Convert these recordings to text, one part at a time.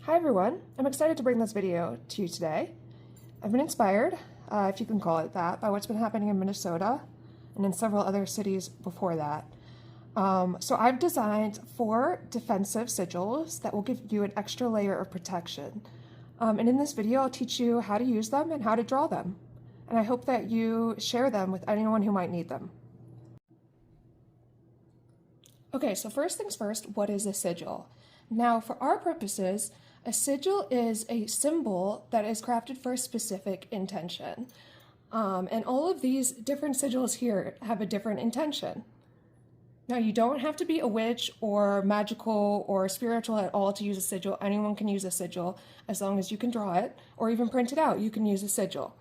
Hi everyone, I'm excited to bring this video to you today. I've been inspired, if you can call it that, by what's been happening in Minnesota and in several other cities before that. So I've designed 4 defensive sigils that will give you an extra layer of protection. And in this video I'll teach you how to use them and how to draw them. And I hope that you share them with anyone who might need them. Okay, so first things first, what is a sigil? Now for our purposes, a sigil is a symbol that is crafted for a specific intention. And all of these different sigils here have a different intention. Now you don't have to be a witch or magical or spiritual at all to use a sigil. Anyone can use a sigil as long as you can draw it or even print it out. You can use a sigil.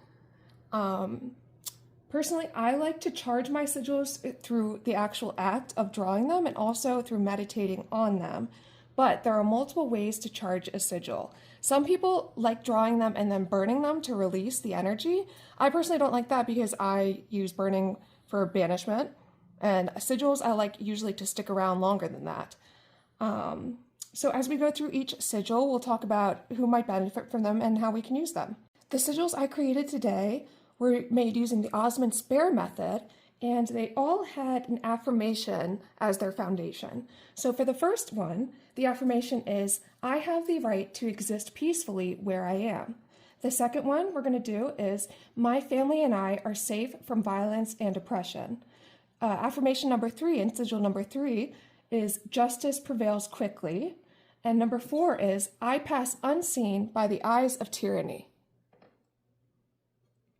Personally, I like to charge my sigils through the actual act of drawing them and also through meditating on them. But there are multiple ways to charge a sigil. Some people like drawing them and then burning them to release the energy. I personally don't like that because I use burning for banishment. And sigils I like usually to stick around longer than that. So as we go through each sigil, we'll talk about who might benefit from them and how we can use them. The sigils I created today were made using the Osmond Spare method, and they all had an affirmation as their foundation. So for the first one, the affirmation is, I have the right to exist peacefully where I am. The second one we're going to do is, my family and I are safe from violence and oppression. Affirmation number 3 and sigil number 3 is, justice prevails quickly. And number 4 is, I pass unseen by the eyes of tyranny.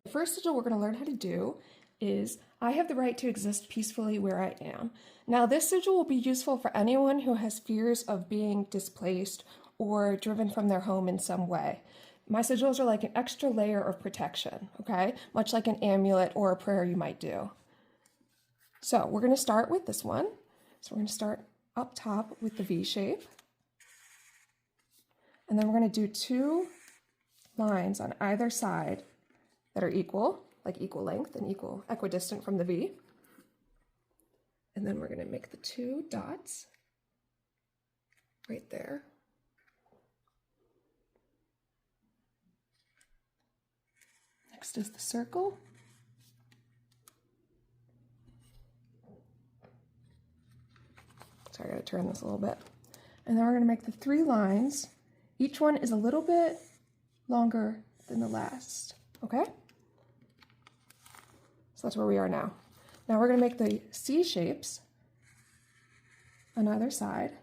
The first sigil we're going to learn how to do is, I have the right to exist peacefully where I am. Now this sigil will be useful for anyone who has fears of being displaced or driven from their home in some way. My sigils are like an extra layer of protection, okay? Much like an amulet or a prayer you might do. So we're going to start with this one. So we're going to start up top with the V shape. And then we're going to do 2 lines on either side that are equal, like equal length and equidistant from the V. And then we're going to make the 2 dots right there. Next is the circle. Sorry, I gotta turn this a little bit. And then we're gonna make the 3 lines. Each one is a little bit longer than the last, okay? So that's where we are now. Now we're gonna make the C shapes on either side.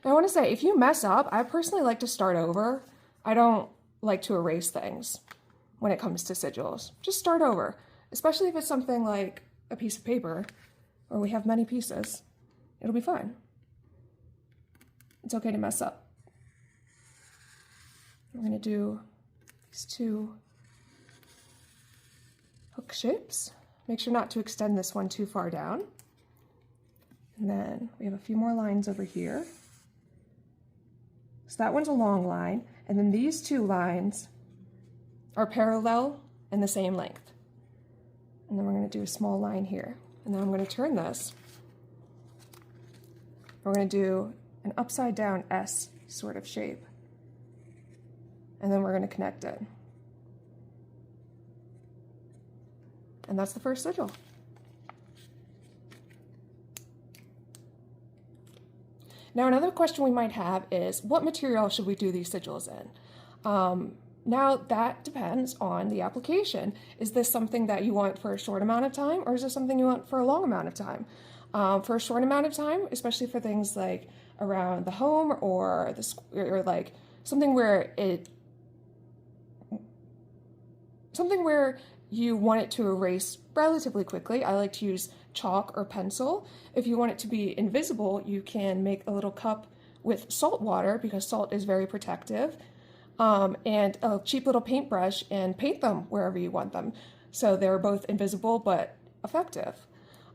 Now I wanna say, if you mess up, I personally like to start over. I don't like to erase things when it comes to sigils. Just start over, especially if it's something like a piece of paper or we have many pieces. It'll be fine. It's okay to mess up. We're gonna do these 2 hook shapes. Make sure not to extend this one too far down. And then we have a few more lines over here. So that one's a long line, and then these 2 lines are parallel and the same length. And then we're going to do a small line here. And then I'm going to turn this. We're going to do an upside down S sort of shape. And then we're going to connect it. And that's the first sigil. Now another question we might have is, what material should we do these sigils in? Now that depends on the application. Is this something that you want for a short amount of time, or is this something you want for a long amount of time? For a short amount of time, especially for things like around the home or like something where you want it to erase relatively quickly, I like to use chalk or pencil. If you want it to be invisible, you can make a little cup with salt water, because salt is very protective. And a cheap little paintbrush, and paint them wherever you want them. So they're both invisible but effective.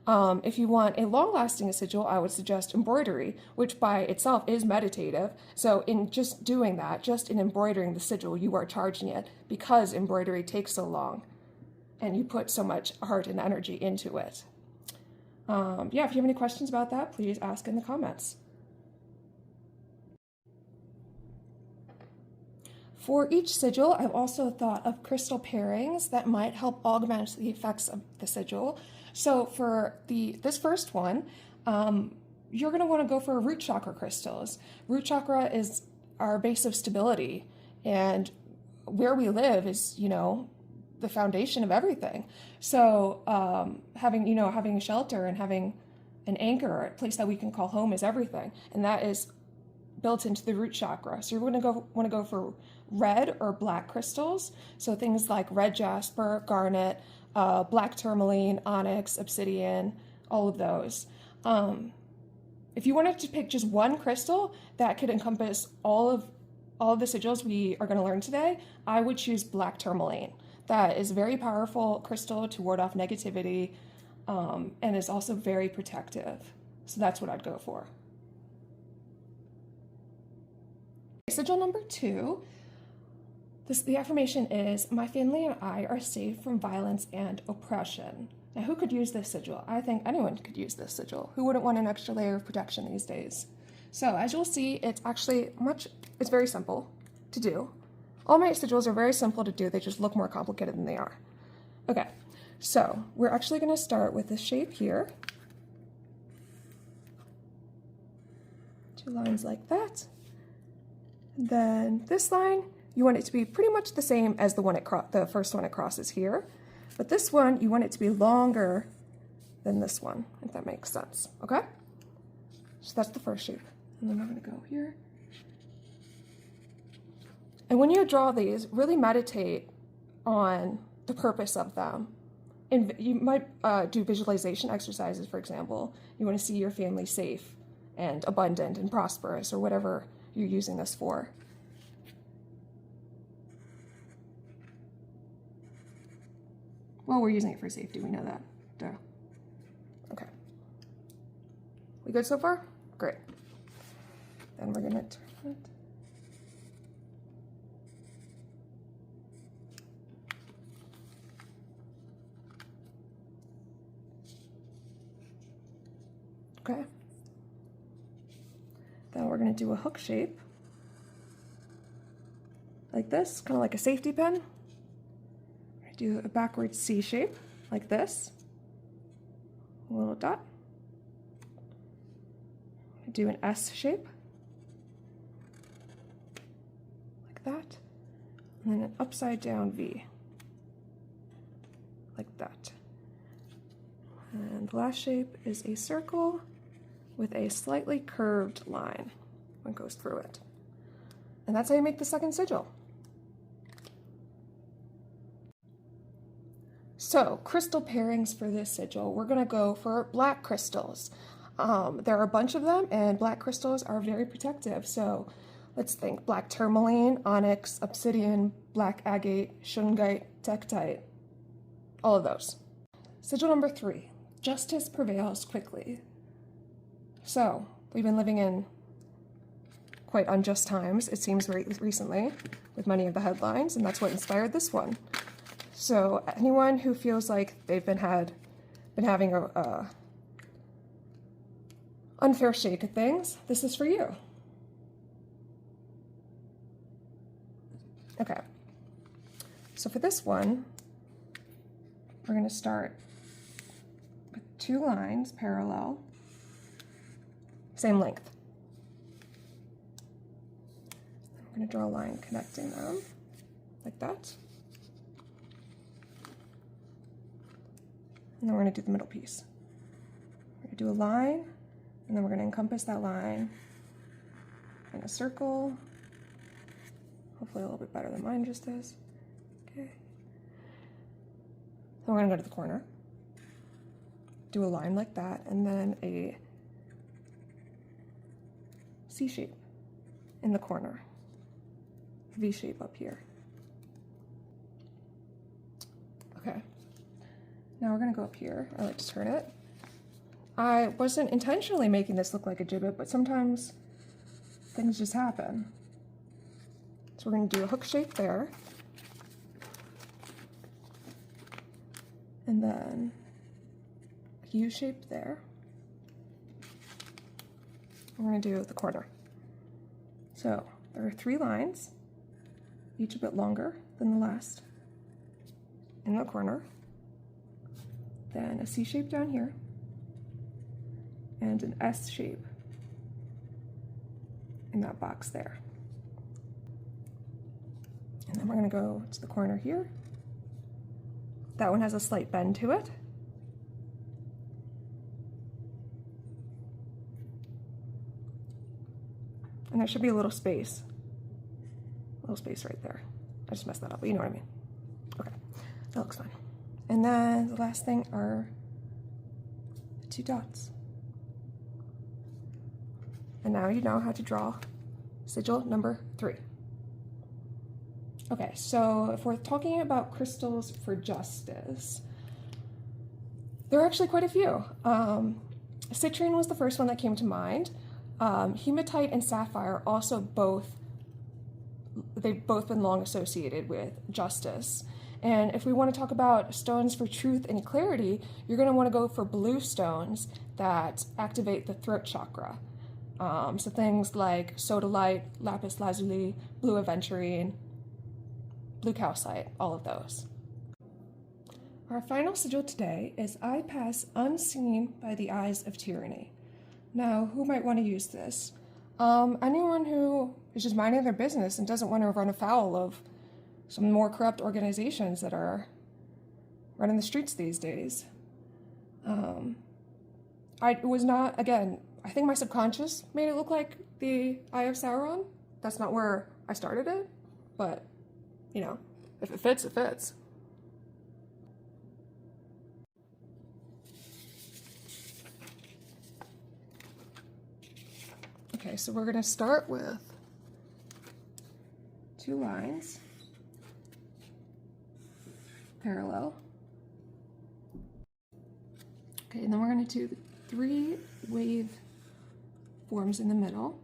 If you want a long-lasting sigil, I would suggest embroidery, which by itself is meditative. So in just doing that, just in embroidering the sigil, you are charging it, because embroidery takes so long and you put so much heart and energy into it. Yeah, if you have any questions about that, please ask in the comments. For each sigil, I've also thought of crystal pairings that might help augment the effects of the sigil. So for this first one, you're going to want to go for root chakra crystals. Root chakra is our base of stability, and where we live is, the foundation of everything. So having a shelter and having an anchor, a place that we can call home, is everything, and that is built into the root chakra. So you're going to want to go for red or black crystals. So things like red jasper, garnet, black tourmaline, onyx, obsidian, all of those. If you wanted to pick just one crystal that could encompass all of the sigils we are going to learn today, I would choose black tourmaline. That is a very powerful crystal to ward off negativity, and is also very protective. So that's what I'd go for. Sigil number 2, the affirmation is, my family and I are safe from violence and oppression. Now, who could use this sigil? I think anyone could use this sigil. Who wouldn't want an extra layer of protection these days? So as you'll see, it's actually it's very simple to do. All my sigils are very simple to do. They just look more complicated than they are. Okay, so we're actually going to start with this shape here. 2 lines like that. Then this line, you want it to be pretty much the same as the first one it crosses here. But this one, you want it to be longer than this one, if that makes sense, okay? So that's the first shape. And then I'm gonna go here. And when you draw these, really meditate on the purpose of them. And you might do visualization exercises, for example. You wanna see your family safe and abundant and prosperous, or whatever you're using this for. Well, we're using it for safety, we know that. Duh. Okay. We good so far? Great. Then we're gonna turn it. Okay. Then we're going to do a hook shape, like this, kind of like a safety pin. Do a backwards C shape, like this, a little dot. Do an S shape, like that, and then an upside down V, like that. And the last shape is a circle with a slightly curved line when it goes through it. And that's how you make the second sigil. So, crystal pairings for this sigil, we're going to go for black crystals. There are a bunch of them, and black crystals are very protective. So, let's think black tourmaline, onyx, obsidian, black agate, shungite, tektite, all of those. Sigil number 3, justice prevails quickly. So, we've been living in quite unjust times, it seems, recently, with many of the headlines, and that's what inspired this one. So anyone who feels like they've been having a unfair shake of things, this is for you. Okay. So for this one, we're going to start with 2 lines parallel, same length. I'm going to draw a line connecting them, like that. And then we're going to do the middle piece. We're going to do a line, and then we're going to encompass that line in a circle. Hopefully a little bit better than mine just is. Okay. Then we're going to go to the corner, do a line like that, and then a C shape in the corner, V shape up here. Okay. Now we're going to go up here. I like to turn it. I wasn't intentionally making this look like a gibbet, but sometimes things just happen. So we're going to do a hook shape there. And then U shape there. We're going to do the corner. So there are 3 lines, each a bit longer than the last, in the corner. Then a C shape down here, and an S shape in that box there. And then we're going to go to the corner here. That one has a slight bend to it. And there should be a little space. A little space right there. I just messed that up, but you know what I mean. Okay, that looks fine. And then the last thing are the 2 dots. And now you know how to draw sigil number 3. Okay, so if we're talking about crystals for justice, there are actually quite a few. Citrine was the first one that came to mind. Hematite and sapphire also they've both been long associated with justice. And if we want to talk about stones for truth and clarity, you're going to want to go for blue stones that activate the throat chakra. So things like sodalite, lapis lazuli, blue aventurine, blue calcite, all of those. Our final sigil today is I pass unseen by the eyes of tyranny. Now, who might want to use this? Anyone who is just minding their business and doesn't want to run afoul of some more corrupt organizations that are running the streets these days. It was not, again, I think my subconscious made it look like the Eye of Sauron. That's not where I started it, but, you know, if it fits, it fits. Okay, so we're going to start with 2 lines, parallel. Okay, and then we're going to do 3 wave forms in the middle.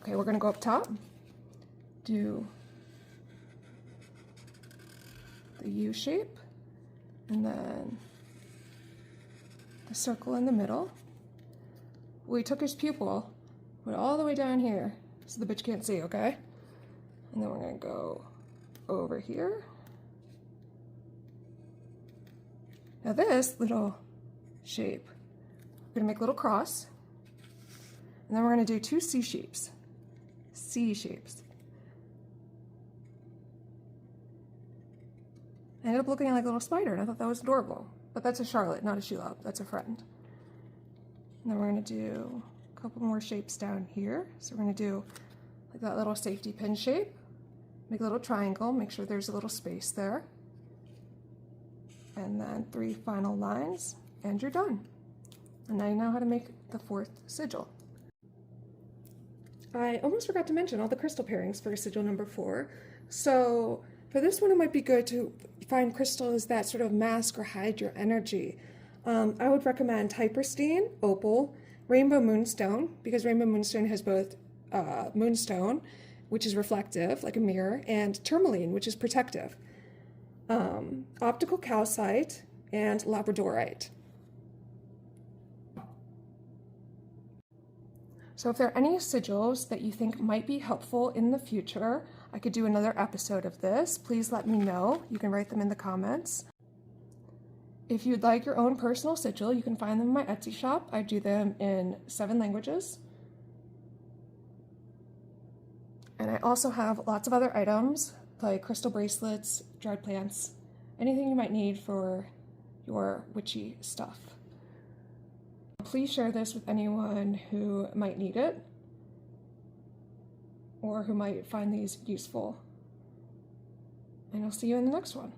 Okay, we're going to go up top, do the U shape, and then the circle in the middle. We took his pupil, put it all the way down here, so the bitch can't see, okay? And then we're gonna go over here. Now this little shape, we're gonna make a little cross, and then we're gonna do 2 C shapes. C shapes. I ended up looking like a little spider, and I thought that was adorable. But that's a Charlotte, not a Shelob. That's a friend. And then we're going to do a couple more shapes down here. So we're going to do like that little safety pin shape. Make a little triangle. Make sure there's a little space there. And then 3 final lines, and you're done. And now you know how to make the 4th sigil. I almost forgot to mention all the crystal pairings for sigil number 4. So for this one, it might be good to find crystals that sort of mask or hide your energy. I would recommend hyperstein, opal, rainbow moonstone, because rainbow moonstone has both moonstone, which is reflective, like a mirror, and tourmaline, which is protective. Optical calcite, and labradorite. So if there are any sigils that you think might be helpful in the future, I could do another episode of this. Please let me know. You can write them in the comments. If you'd like your own personal sigil, you can find them in my Etsy shop. I do them in 7 languages. And I also have lots of other items, like crystal bracelets, dried plants, anything you might need for your witchy stuff. Please share this with anyone who might need it or who might find these useful. And I'll see you in the next one.